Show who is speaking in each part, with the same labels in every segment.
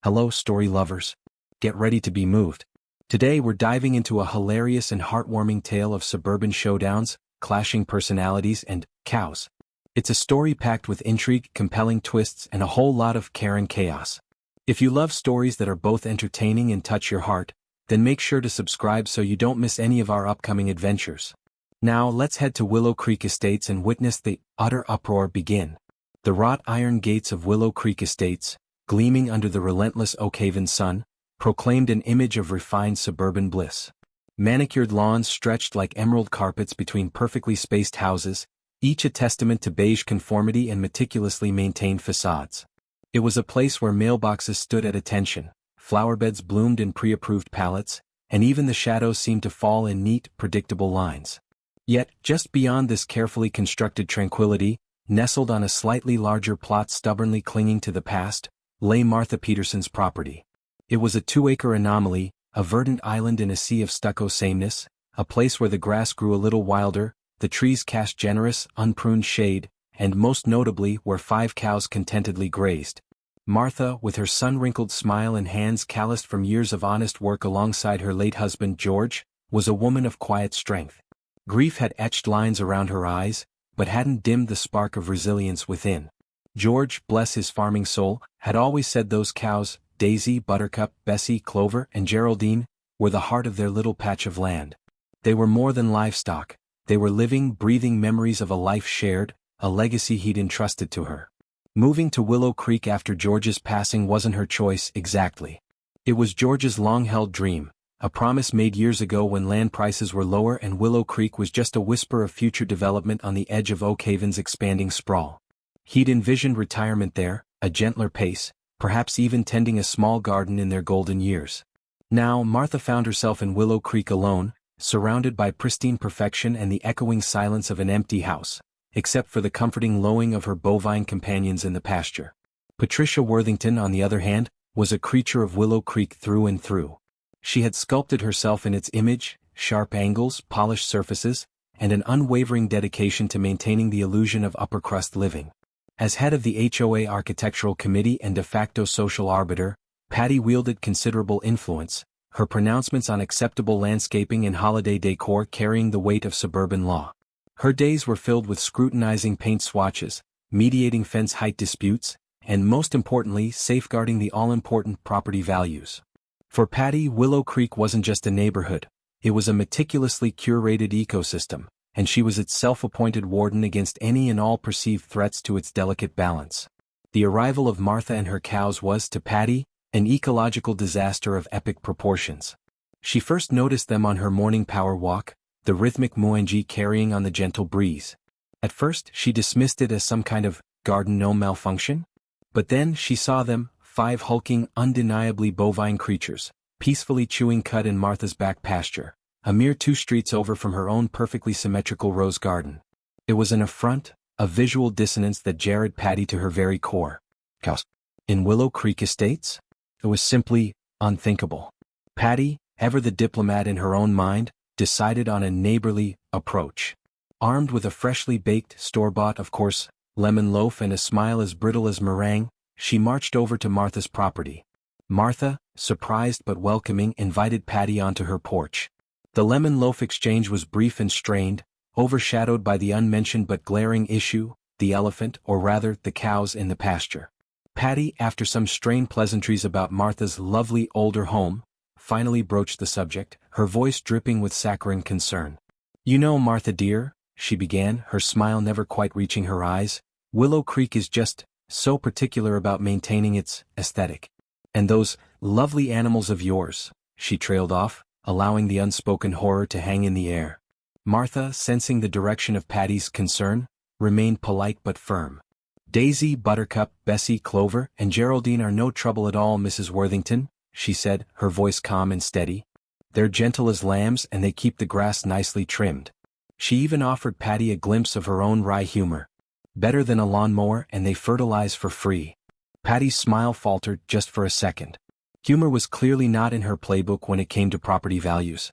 Speaker 1: Hello, story lovers. Get ready to be moved. Today we're diving into a hilarious and heartwarming tale of suburban showdowns, clashing personalities, and cows. It's a story packed with intrigue, compelling twists, and a whole lot of Karen chaos. If you love stories that are both entertaining and touch your heart, then make sure to subscribe so you don't miss any of our upcoming adventures. Now let's head to Willow Creek Estates and witness the utter uproar begin. The wrought iron gates of Willow Creek Estates, gleaming under the relentless Oakhaven sun, proclaimed an image of refined suburban bliss. Manicured lawns stretched like emerald carpets between perfectly spaced houses, each a testament to beige conformity and meticulously maintained facades. It was a place where mailboxes stood at attention, flowerbeds bloomed in pre-approved pallets, and even the shadows seemed to fall in neat, predictable lines. Yet, just beyond this carefully constructed tranquility, nestled on a slightly larger plot stubbornly clinging to the past, lay Martha Peterson's property. It was a 2-acre anomaly, a verdant island in a sea of stucco sameness, a place where the grass grew a little wilder, the trees cast generous, unpruned shade, and most notably where 5 cows contentedly grazed. Martha, with her sun-wrinkled smile and hands calloused from years of honest work alongside her late husband George, was a woman of quiet strength. Grief had etched lines around her eyes, but hadn't dimmed the spark of resilience within. George, bless his farming soul, had always said those cows, Daisy, Buttercup, Bessie, Clover, and Geraldine, were the heart of their little patch of land. They were more than livestock, they were living, breathing memories of a life shared, a legacy he'd entrusted to her. Moving to Willow Creek after George's passing wasn't her choice exactly. It was George's long-held dream, a promise made years ago when land prices were lower and Willow Creek was just a whisper of future development on the edge of Oakhaven's expanding sprawl. He'd envisioned retirement there, a gentler pace, perhaps even tending a small garden in their golden years. Now Martha found herself in Willow Creek alone, surrounded by pristine perfection and the echoing silence of an empty house, except for the comforting lowing of her bovine companions in the pasture. Patricia Worthington, on the other hand, was a creature of Willow Creek through and through. She had sculpted herself in its image, sharp angles, polished surfaces, and an unwavering dedication to maintaining the illusion of upper-crust living. As head of the HOA Architectural Committee and de facto social arbiter, Patty wielded considerable influence, her pronouncements on acceptable landscaping and holiday decor carrying the weight of suburban law. Her days were filled with scrutinizing paint swatches, mediating fence height disputes, and most importantly safeguarding the all-important property values. For Patty, Willow Creek wasn't just a neighborhood, it was a meticulously curated ecosystem, and she was its self-appointed warden against any and all perceived threats to its delicate balance. The arrival of Martha and her cows was, to Patty, an ecological disaster of epic proportions. She first noticed them on her morning power walk, the rhythmic muenji carrying on the gentle breeze. At first, she dismissed it as some kind of garden gnome malfunction. But then she saw them, 5 hulking, undeniably bovine creatures, peacefully chewing cud in Martha's back pasture, a mere 2 streets over from her own perfectly symmetrical rose garden. It was an affront, a visual dissonance that jarred Patty to her very core. Cows in Willow Creek Estates? It was simply unthinkable. Patty, ever the diplomat in her own mind, decided on a neighborly approach. Armed with a freshly baked, store-bought, of course, lemon loaf and a smile as brittle as meringue, she marched over to Martha's property. Martha, surprised but welcoming, invited Patty onto her porch. The lemon loaf exchange was brief and strained, overshadowed by the unmentioned but glaring issue, the elephant, or rather, the cows in the pasture. Patty, after some strained pleasantries about Martha's lovely older home, finally broached the subject, her voice dripping with saccharine concern. "You know, Martha dear," she began, her smile never quite reaching her eyes, "Willow Creek is just so particular about maintaining its aesthetic. And those lovely animals of yours," she trailed off, allowing the unspoken horror to hang in the air. Martha, sensing the direction of Patty's concern, remained polite but firm. "Daisy, Buttercup, Bessie, Clover, and Geraldine are no trouble at all, Mrs. Worthington," she said, her voice calm and steady. "They're gentle as lambs and they keep the grass nicely trimmed." She even offered Patty a glimpse of her own wry humor. "Better than a lawnmower and they fertilize for free." Patty's smile faltered just for a second. Humor was clearly not in her playbook when it came to property values.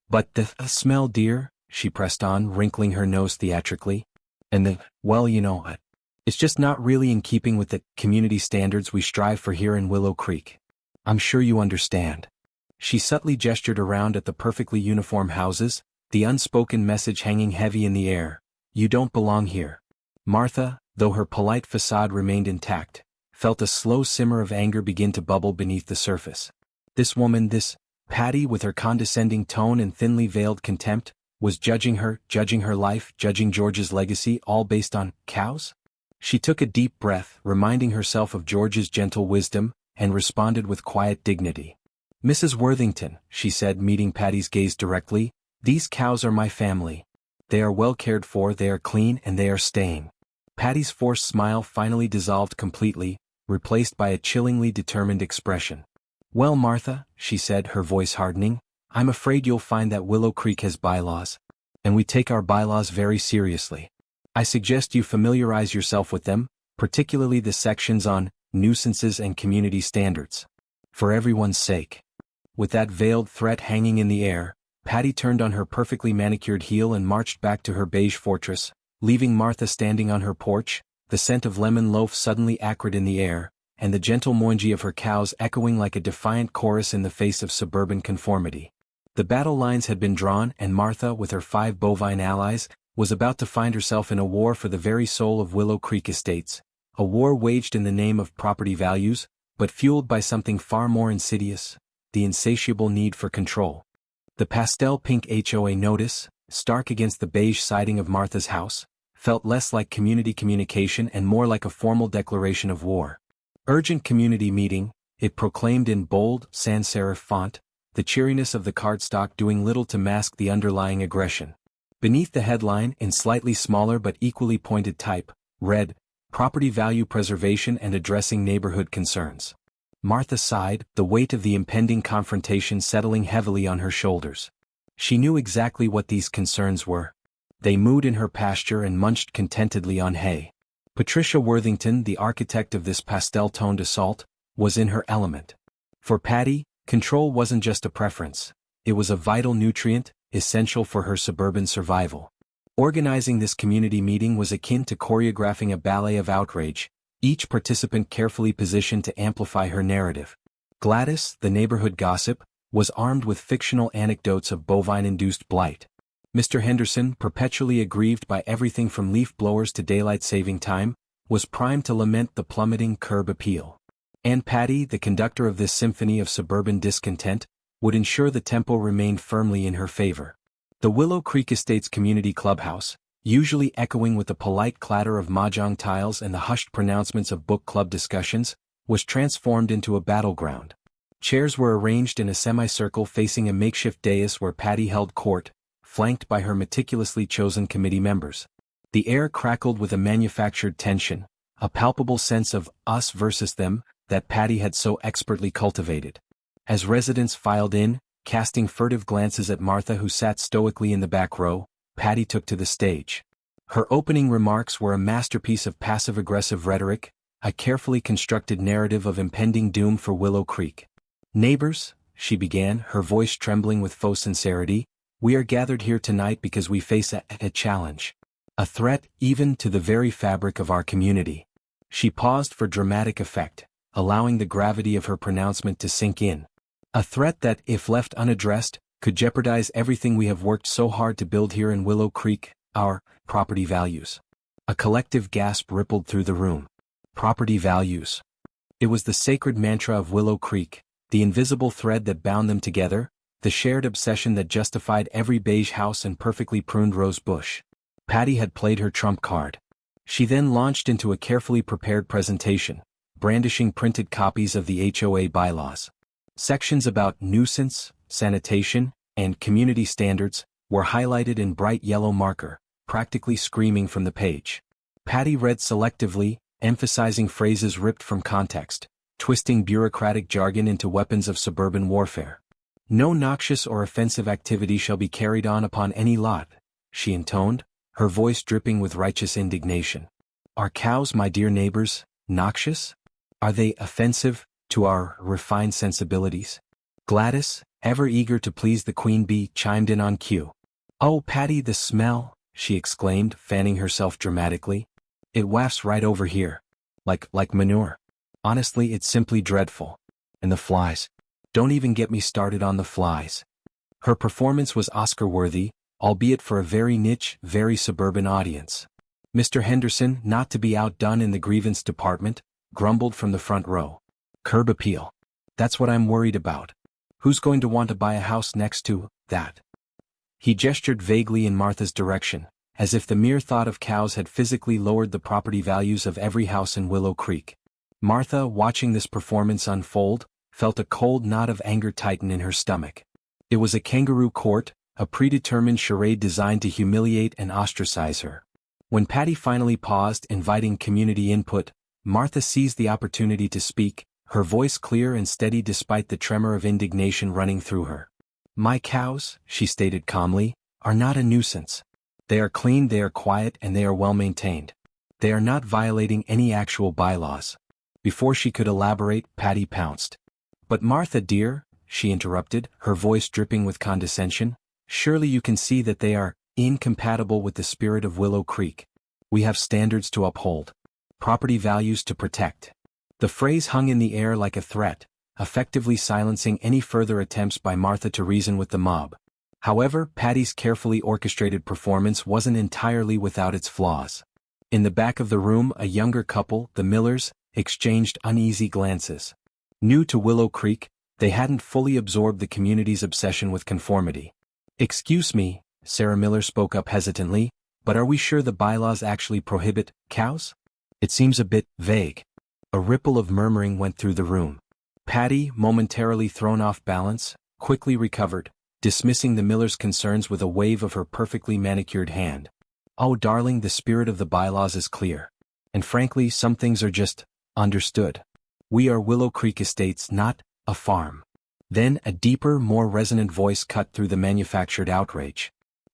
Speaker 1: "But the smell, dear," she pressed on, wrinkling her nose theatrically. "And well, you know, it's just not really in keeping with the community standards we strive for here in Willow Creek." I'm sure you understand. She subtly gestured around at the perfectly uniform houses, the unspoken message hanging heavy in the air. You don't belong here. Martha, though her polite facade remained intact, felt a slow simmer of anger begin to bubble beneath the surface. This woman, this Patty, with her condescending tone and thinly veiled contempt, was judging her life, judging George's legacy, all based on cows? She took a deep breath, reminding herself of George's gentle wisdom, and responded with quiet dignity. Mrs. Worthington, she said, meeting Patty's gaze directly, these cows are my family. They are well cared for, they are clean, and they are staying. Patty's forced smile finally dissolved completely, replaced by a chillingly determined expression. Well, Martha, she said, her voice hardening, I'm afraid you'll find that Willow Creek has bylaws. And we take our bylaws very seriously. I suggest you familiarize yourself with them, particularly the sections on nuisances and community standards. For everyone's sake. With that veiled threat hanging in the air, Patty turned on her perfectly manicured heel and marched back to her beige fortress, leaving Martha standing on her porch, the scent of lemon loaf suddenly acrid in the air, and the gentle moangy of her cows echoing like a defiant chorus in the face of suburban conformity. The battle lines had been drawn, and Martha, with her 5 bovine allies, was about to find herself in a war for the very soul of Willow Creek Estates, a war waged in the name of property values, but fueled by something far more insidious, the insatiable need for control. The pastel pink HOA notice, stark against the beige siding of Martha's house, felt less like community communication and more like a formal declaration of war. Urgent community meeting, it proclaimed in bold, sans serif font, the cheeriness of the cardstock doing little to mask the underlying aggression. Beneath the headline, in slightly smaller but equally pointed type, read, Property Value Preservation and Addressing Neighborhood Concerns. Martha sighed, the weight of the impending confrontation settling heavily on her shoulders. She knew exactly what these concerns were. They mooed in her pasture and munched contentedly on hay. Patricia Worthington, the architect of this pastel-toned assault, was in her element. For Patty, control wasn't just a preference. It was a vital nutrient, essential for her suburban survival. Organizing this community meeting was akin to choreographing a ballet of outrage, each participant carefully positioned to amplify her narrative. Gladys, the neighborhood gossip, was armed with fictional anecdotes of bovine-induced blight. Mr. Henderson, perpetually aggrieved by everything from leaf blowers to daylight saving time, was primed to lament the plummeting curb appeal. And Patty, the conductor of this symphony of suburban discontent, would ensure the tempo remained firmly in her favor. The Willow Creek Estates community clubhouse, usually echoing with the polite clatter of mahjong tiles and the hushed pronouncements of book club discussions, was transformed into a battleground. Chairs were arranged in a semicircle facing a makeshift dais where Patty held court, flanked by her meticulously chosen committee members. The air crackled with a manufactured tension, a palpable sense of us versus them that Patty had so expertly cultivated. As residents filed in, casting furtive glances at Martha who sat stoically in the back row, Patty took to the stage. Her opening remarks were a masterpiece of passive-aggressive rhetoric, a carefully constructed narrative of impending doom for Willow Creek. Neighbors, she began, her voice trembling with faux sincerity, we are gathered here tonight because we face a challenge. A threat even to the very fabric of our community. She paused for dramatic effect, allowing the gravity of her pronouncement to sink in. A threat that, if left unaddressed, could jeopardize everything we have worked so hard to build here in Willow Creek, our property values. A collective gasp rippled through the room. Property values. It was the sacred mantra of Willow Creek, the invisible thread that bound them together, the shared obsession that justified every beige house and perfectly pruned rose bush. Patty had played her trump card. She then launched into a carefully prepared presentation, brandishing printed copies of the HOA bylaws. Sections about nuisance, sanitation, and community standards were highlighted in bright yellow marker, practically screaming from the page. Patty read selectively, emphasizing phrases ripped from context, twisting bureaucratic jargon into weapons of suburban warfare. No noxious or offensive activity shall be carried on upon any lot, she intoned, her voice dripping with righteous indignation. Are cows, my dear neighbors, noxious? Are they offensive to our refined sensibilities? Gladys, ever eager to please the queen bee, chimed in on cue. Oh, Patty, the smell, she exclaimed, fanning herself dramatically. It wafts right over here. Like manure. Honestly, it's simply dreadful. And the flies. Don't even get me started on the flies. Her performance was Oscar-worthy, albeit for a very niche, very suburban audience. Mr. Henderson, not to be outdone in the grievance department, grumbled from the front row. Curb appeal. That's what I'm worried about. Who's going to want to buy a house next to that? He gestured vaguely in Martha's direction, as if the mere thought of cows had physically lowered the property values of every house in Willow Creek. Martha, watching this performance unfold, felt a cold knot of anger tighten in her stomach. It was a kangaroo court, a predetermined charade designed to humiliate and ostracize her. When Patty finally paused, inviting community input, Martha seized the opportunity to speak, her voice clear and steady despite the tremor of indignation running through her. My cows, she stated calmly, are not a nuisance. They are clean, they are quiet, and they are well maintained. They are not violating any actual bylaws. Before she could elaborate, Patty pounced. But Martha dear, she interrupted, her voice dripping with condescension, surely you can see that they are incompatible with the spirit of Willow Creek. We have standards to uphold. Property values to protect. The phrase hung in the air like a threat, effectively silencing any further attempts by Martha to reason with the mob. However, Patty's carefully orchestrated performance wasn't entirely without its flaws. In the back of the room, a younger couple, the Millers, exchanged uneasy glances. New to Willow Creek, they hadn't fully absorbed the community's obsession with conformity. Excuse me, Sarah Miller spoke up hesitantly, but are we sure the bylaws actually prohibit cows? It seems a bit vague. A ripple of murmuring went through the room. Patty, momentarily thrown off balance, quickly recovered, dismissing the Miller's concerns with a wave of her perfectly manicured hand. Oh darling, the spirit of the bylaws is clear. And frankly, some things are just understood. We are Willow Creek Estates, not a farm. Then a deeper, more resonant voice cut through the manufactured outrage.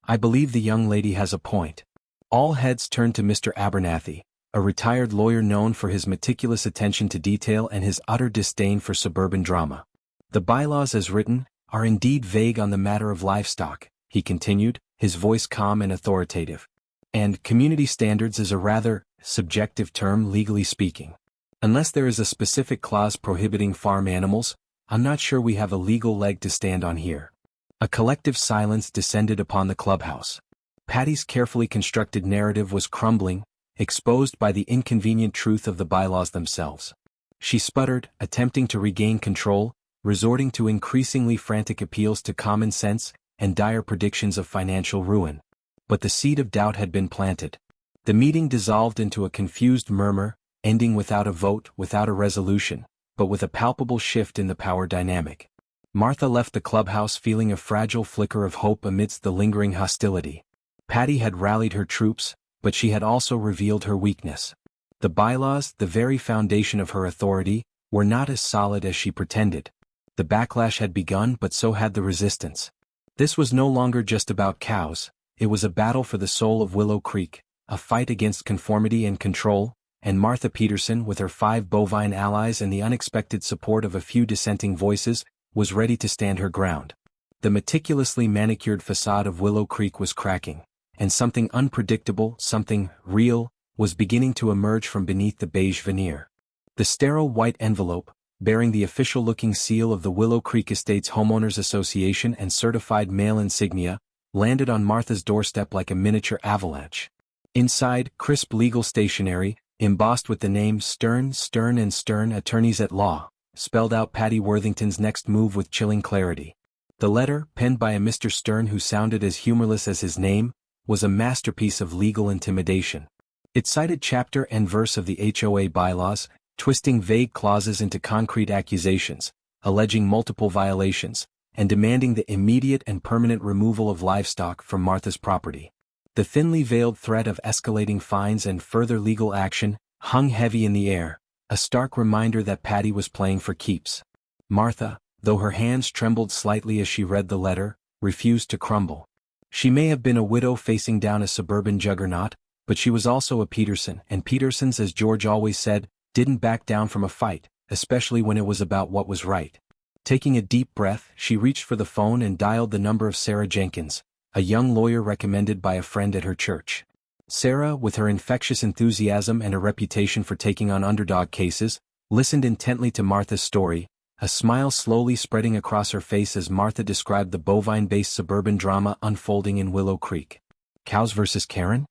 Speaker 1: I believe the young lady has a point. All heads turned to Mr. Abernathy, a retired lawyer known for his meticulous attention to detail and his utter disdain for suburban drama. The bylaws as written are indeed vague on the matter of livestock, he continued, his voice calm and authoritative. And community standards is a rather subjective term legally speaking. Unless there is a specific clause prohibiting farm animals, I'm not sure we have a legal leg to stand on here. A collective silence descended upon the clubhouse. Patty's carefully constructed narrative was crumbling, exposed by the inconvenient truth of the bylaws themselves. She sputtered, attempting to regain control, resorting to increasingly frantic appeals to common sense and dire predictions of financial ruin. But the seed of doubt had been planted. The meeting dissolved into a confused murmur, ending without a vote, without a resolution, but with a palpable shift in the power dynamic. Martha left the clubhouse feeling a fragile flicker of hope amidst the lingering hostility. Patty had rallied her troops, but she had also revealed her weakness. The bylaws, the very foundation of her authority, were not as solid as she pretended. The backlash had begun, but so had the resistance. This was no longer just about cows, it was a battle for the soul of Willow Creek, a fight against conformity and control, and Martha Peterson, with her 5 bovine allies and the unexpected support of a few dissenting voices, was ready to stand her ground. The meticulously manicured facade of Willow Creek was cracking, and something unpredictable, something real, was beginning to emerge from beneath the beige veneer. The sterile white envelope, bearing the official-looking seal of the Willow Creek Estates Homeowners Association and certified mail insignia, landed on Martha's doorstep like a miniature avalanche. Inside, crisp legal stationery, embossed with the name Stern, and Stern Attorneys at Law, spelled out Patty Worthington's next move with chilling clarity. The letter, penned by a Mr. Stern who sounded as humorless as his name, was a masterpiece of legal intimidation. It cited chapter and verse of the HOA bylaws, twisting vague clauses into concrete accusations, alleging multiple violations, and demanding the immediate and permanent removal of livestock from Martha's property. The thinly veiled threat of escalating fines and further legal action hung heavy in the air, a stark reminder that Patty was playing for keeps. Martha, though her hands trembled slightly as she read the letter, refused to crumble. She may have been a widow facing down a suburban juggernaut, but she was also a Peterson, and Petersons, as George always said, didn't back down from a fight, especially when it was about what was right. Taking a deep breath, she reached for the phone and dialed the number of Sarah Jenkins, a young lawyer recommended by a friend at her church. Sarah, with her infectious enthusiasm and a reputation for taking on underdog cases, listened intently to Martha's story, a smile slowly spreading across her face as Martha described the bovine-based suburban drama unfolding in Willow Creek. Cows versus Karen?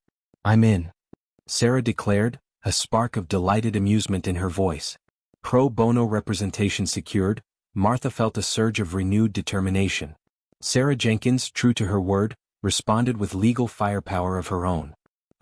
Speaker 1: I'm in, Sarah declared, a spark of delighted amusement in her voice. Pro bono representation secured, Martha felt a surge of renewed determination. Sarah Jenkins, true to her word, responded with legal firepower of her own.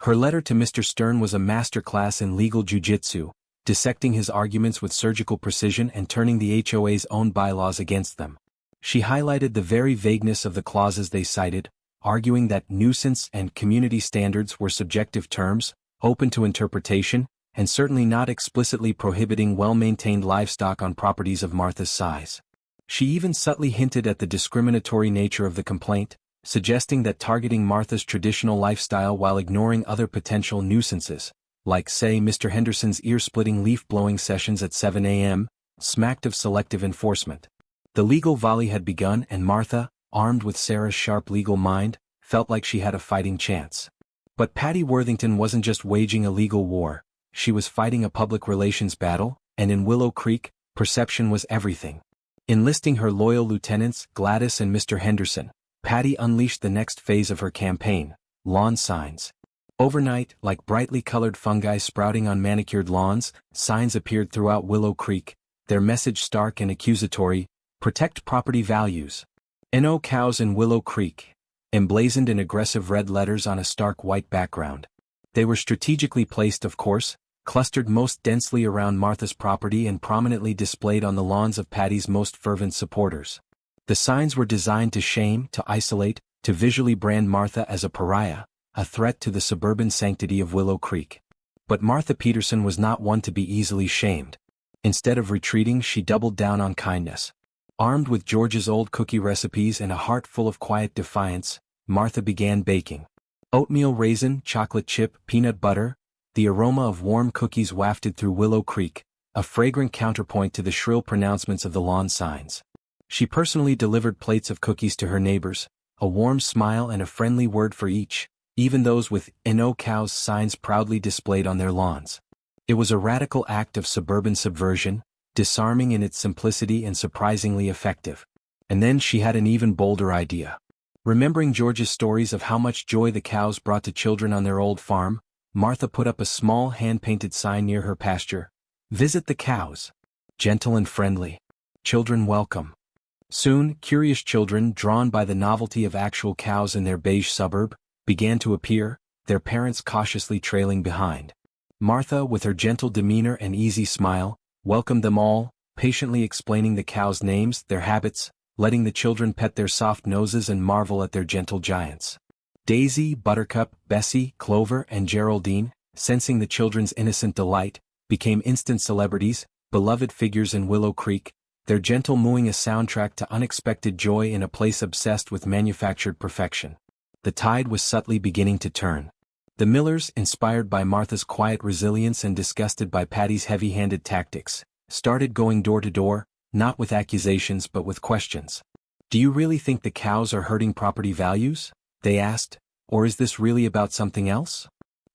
Speaker 1: Her letter to Mr. Stern was a masterclass in legal jujitsu, dissecting his arguments with surgical precision and turning the HOA's own bylaws against them. She highlighted the very vagueness of the clauses they cited, arguing that nuisance and community standards were subjective terms, open to interpretation, and certainly not explicitly prohibiting well-maintained livestock on properties of Martha's size. She even subtly hinted at the discriminatory nature of the complaint, suggesting that targeting Martha's traditional lifestyle while ignoring other potential nuisances, like say Mr. Henderson's ear-splitting leaf-blowing sessions at 7 a.m., smacked of selective enforcement. The legal volley had begun and Martha, armed with Sarah's sharp legal mind, felt like she had a fighting chance. But Patty Worthington wasn't just waging a legal war, she was fighting a public relations battle, and in Willow Creek, perception was everything. Enlisting her loyal lieutenants, Gladys and Mr. Henderson, Patty unleashed the next phase of her campaign, lawn signs. Overnight, like brightly colored fungi sprouting on manicured lawns, signs appeared throughout Willow Creek, their message stark and accusatory: protect property values. No cows in Willow Creek, emblazoned in aggressive red letters on a stark white background. They were strategically placed, of course, clustered most densely around Martha's property and prominently displayed on the lawns of Patty's most fervent supporters. The signs were designed to shame, to isolate, to visually brand Martha as a pariah, a threat to the suburban sanctity of Willow Creek. But Martha Peterson was not one to be easily shamed. Instead of retreating, she doubled down on kindness. Armed with George's old cookie recipes and a heart full of quiet defiance, Martha began baking. Oatmeal raisin, chocolate chip, peanut butter, the aroma of warm cookies wafted through Willow Creek, a fragrant counterpoint to the shrill pronouncements of the lawn signs. She personally delivered plates of cookies to her neighbors, a warm smile and a friendly word for each, even those with "No cows" signs proudly displayed on their lawns. It was a radical act of suburban subversion, disarming in its simplicity and surprisingly effective. And then she had an even bolder idea. Remembering George's stories of how much joy the cows brought to children on their old farm, Martha put up a small hand-painted sign near her pasture. Visit the cows. Gentle and friendly. Children welcome. Soon, curious children, drawn by the novelty of actual cows in their beige suburb, began to appear, their parents cautiously trailing behind. Martha, with her gentle demeanor and easy smile, welcomed them all, patiently explaining the cows' names, their habits, letting the children pet their soft noses and marvel at their gentle giants. Daisy, Buttercup, Bessie, Clover, and Geraldine, sensing the children's innocent delight, became instant celebrities, beloved figures in Willow Creek, their gentle mooing a soundtrack to unexpected joy in a place obsessed with manufactured perfection. The tide was subtly beginning to turn. The Millers, inspired by Martha's quiet resilience and disgusted by Patty's heavy-handed tactics, started going door to door, not with accusations but with questions. "Do you really think the cows are hurting property values?" they asked, "or is this really about something else?"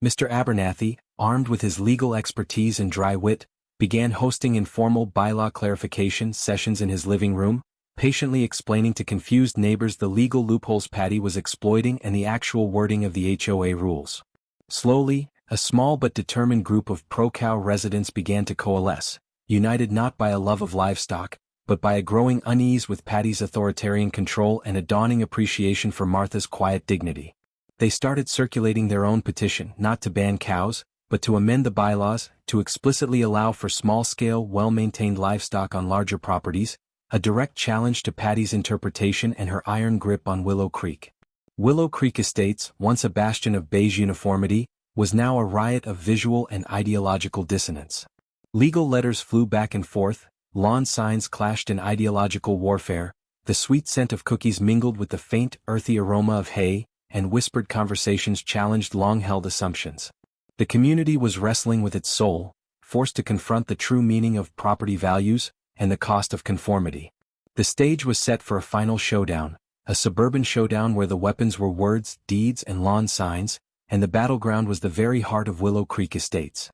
Speaker 1: Mr. Abernathy, armed with his legal expertise and dry wit, began hosting informal bylaw clarification sessions in his living room, patiently explaining to confused neighbors the legal loopholes Patty was exploiting and the actual wording of the HOA rules. Slowly, a small but determined group of pro-cow residents began to coalesce, united not by a love of livestock, but by a growing unease with Patty's authoritarian control and a dawning appreciation for Martha's quiet dignity. They started circulating their own petition, not to ban cows, but to amend the bylaws, to explicitly allow for small-scale, well-maintained livestock on larger properties, a direct challenge to Patty's interpretation and her iron grip on Willow Creek. Willow Creek Estates, once a bastion of beige uniformity, was now a riot of visual and ideological dissonance. Legal letters flew back and forth, lawn signs clashed in ideological warfare, the sweet scent of cookies mingled with the faint, earthy aroma of hay, and whispered conversations challenged long-held assumptions. The community was wrestling with its soul, forced to confront the true meaning of property values and the cost of conformity. The stage was set for a final showdown, a suburban showdown where the weapons were words, deeds, and lawn signs, and the battleground was the very heart of Willow Creek Estates.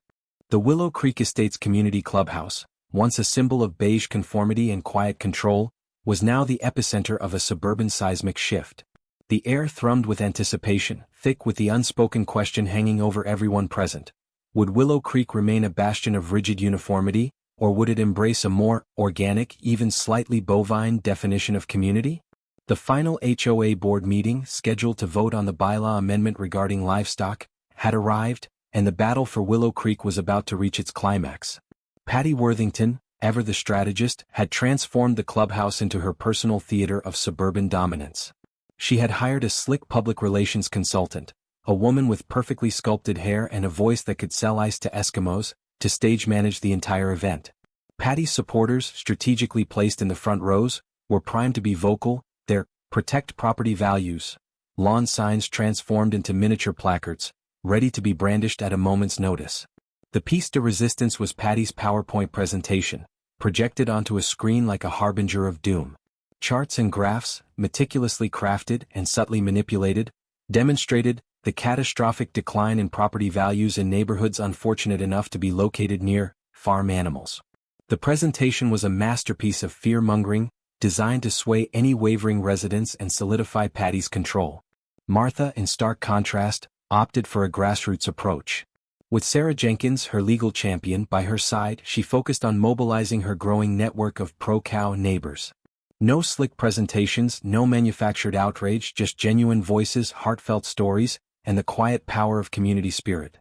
Speaker 1: The Willow Creek Estates Community Clubhouse, once a symbol of beige conformity and quiet control, was now the epicenter of a suburban seismic shift. The air thrummed with anticipation, thick with the unspoken question hanging over everyone present. Would Willow Creek remain a bastion of rigid uniformity, or would it embrace a more organic, even slightly bovine definition of community? The final HOA board meeting, scheduled to vote on the bylaw amendment regarding livestock, had arrived, and the battle for Willow Creek was about to reach its climax. Patty Worthington, ever the strategist, had transformed the clubhouse into her personal theater of suburban dominance. She had hired a slick public relations consultant, a woman with perfectly sculpted hair and a voice that could sell ice to Eskimos, to stage manage the entire event. Patty's supporters, strategically placed in the front rows, were primed to be vocal, their "protect property values" lawn signs transformed into miniature placards, ready to be brandished at a moment's notice. The piece de resistance was Patty's PowerPoint presentation, projected onto a screen like a harbinger of doom. Charts and graphs, meticulously crafted and subtly manipulated, demonstrated the catastrophic decline in property values in neighborhoods unfortunate enough to be located near farm animals. The presentation was a masterpiece of fear-mongering, designed to sway any wavering residents and solidify Patty's control. Martha, in stark contrast, opted for a grassroots approach. With Sarah Jenkins, her legal champion, by her side, she focused on mobilizing her growing network of pro-cow neighbors. No slick presentations, no manufactured outrage, just genuine voices, heartfelt stories, and the quiet power of community spirit.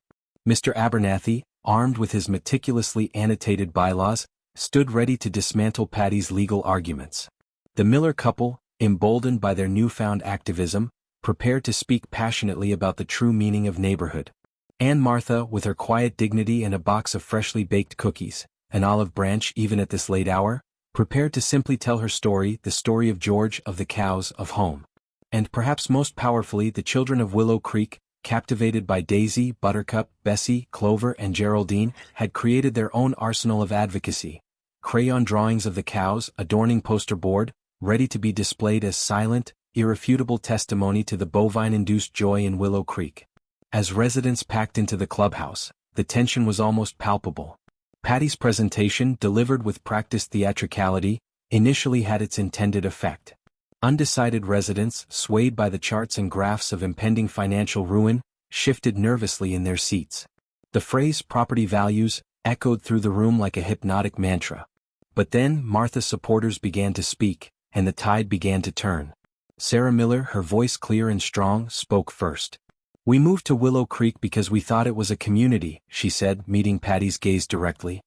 Speaker 1: Mr. Abernathy, armed with his meticulously annotated bylaws, stood ready to dismantle Patty's legal arguments. The Miller couple, emboldened by their newfound activism, prepared to speak passionately about the true meaning of neighborhood. Aunt Martha, with her quiet dignity and a box of freshly baked cookies, an olive branch even at this late hour, prepared to simply tell her story, the story of George, of the cows, of home. And perhaps most powerfully, the children of Willow Creek, captivated by Daisy, Buttercup, Bessie, Clover, and Geraldine, had created their own arsenal of advocacy. Crayon drawings of the cows, adorning poster board, ready to be displayed as silent, irrefutable testimony to the bovine-induced joy in Willow Creek. As residents packed into the clubhouse, the tension was almost palpable. Patty's presentation, delivered with practiced theatricality, initially had its intended effect. Undecided residents, swayed by the charts and graphs of impending financial ruin, shifted nervously in their seats. The phrase "property values" echoed through the room like a hypnotic mantra. But then Martha's supporters began to speak, and the tide began to turn. Sarah Miller, her voice clear and strong, spoke first. "We moved to Willow Creek because we thought it was a community," she said, meeting Patty's gaze directly.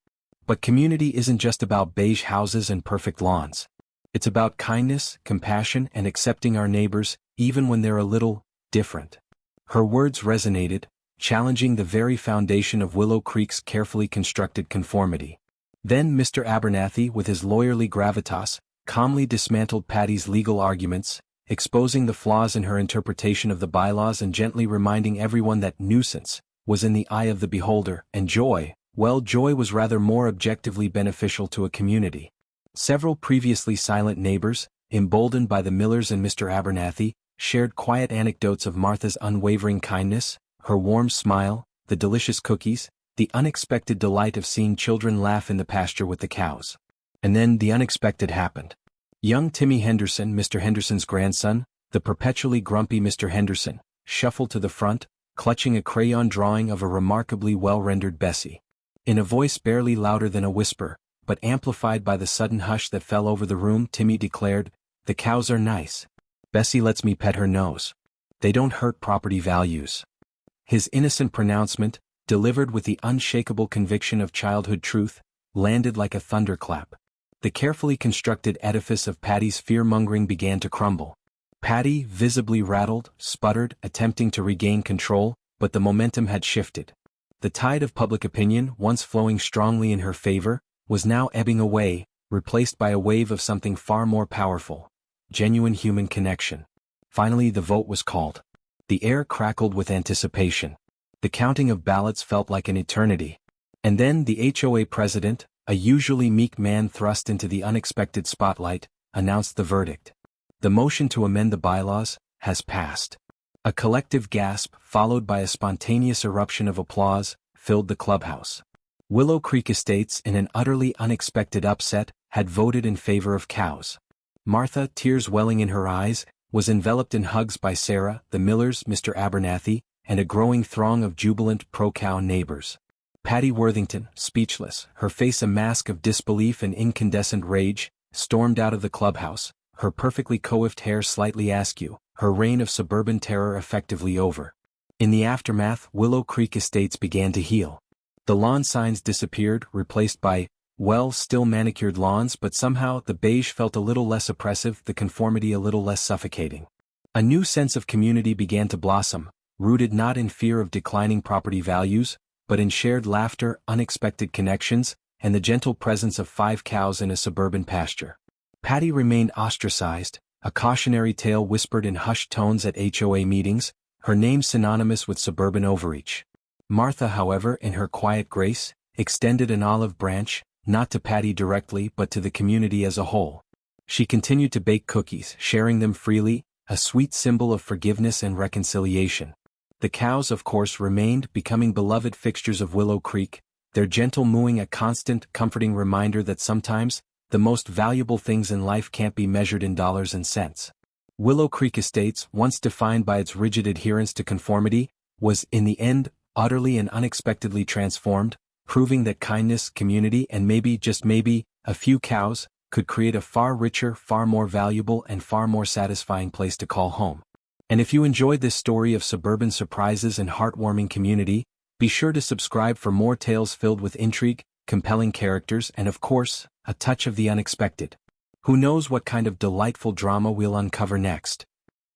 Speaker 1: "But community isn't just about beige houses and perfect lawns. It's about kindness, compassion, and accepting our neighbors, even when they're a little different." Her words resonated, challenging the very foundation of Willow Creek's carefully constructed conformity. Then Mr. Abernathy, with his lawyerly gravitas, calmly dismantled Patty's legal arguments, exposing the flaws in her interpretation of the bylaws and gently reminding everyone that nuisance was in the eye of the beholder, and joy, well, joy was rather more objectively beneficial to a community. Several previously silent neighbors, emboldened by the Millers and Mr. Abernathy, shared quiet anecdotes of Martha's unwavering kindness, her warm smile, the delicious cookies, the unexpected delight of seeing children laugh in the pasture with the cows. And then the unexpected happened. Young Timmy Henderson, Mr. Henderson's grandson, the perpetually grumpy Mr. Henderson, shuffled to the front, clutching a crayon drawing of a remarkably well-rendered Bessie. In a voice barely louder than a whisper, but amplified by the sudden hush that fell over the room, Timmy declared, "The cows are nice. Bessie lets me pet her nose. They don't hurt property values." His innocent pronouncement, delivered with the unshakable conviction of childhood truth, landed like a thunderclap. The carefully constructed edifice of Patty's fear-mongering began to crumble. Patty, visibly rattled, sputtered, attempting to regain control, but the momentum had shifted. The tide of public opinion, once flowing strongly in her favor, was now ebbing away, replaced by a wave of something far more powerful: genuine human connection. Finally the vote was called. The air crackled with anticipation. The counting of ballots felt like an eternity. And then the HOA president, a usually meek man thrust into the unexpected spotlight, announced the verdict. The motion to amend the bylaws has passed. A collective gasp, followed by a spontaneous eruption of applause, filled the clubhouse. Willow Creek Estates, in an utterly unexpected upset, had voted in favor of cows. Martha, tears welling in her eyes, was enveloped in hugs by Sarah, the Millers, Mr. Abernathy, and a growing throng of jubilant pro-cow neighbors. Patty Worthington, speechless, her face a mask of disbelief and incandescent rage, stormed out of the clubhouse, her perfectly coiffed hair slightly askew, her reign of suburban terror effectively over. In the aftermath, Willow Creek Estates began to heal. The lawn signs disappeared, replaced by, well, still manicured lawns, but somehow the beige felt a little less oppressive, the conformity a little less suffocating. A new sense of community began to blossom, rooted not in fear of declining property values, but in shared laughter, unexpected connections, and the gentle presence of 5 cows in a suburban pasture. Patty remained ostracized, a cautionary tale whispered in hushed tones at HOA meetings, her name synonymous with suburban overreach. Martha, however, in her quiet grace, extended an olive branch, not to Patty directly but to the community as a whole. She continued to bake cookies, sharing them freely, a sweet symbol of forgiveness and reconciliation. The cows, of course, remained, becoming beloved fixtures of Willow Creek, their gentle mooing a constant, comforting reminder that sometimes, the most valuable things in life can't be measured in dollars and cents. Willow Creek Estates, once defined by its rigid adherence to conformity, was, in the end, utterly and unexpectedly transformed, proving that kindness, community, and maybe, just maybe, a few cows, could create a far richer, far more valuable, and far more satisfying place to call home. And if you enjoyed this story of suburban surprises and heartwarming community, be sure to subscribe for more tales filled with intrigue, compelling characters, and of course, a touch of the unexpected. Who knows what kind of delightful drama we'll uncover next?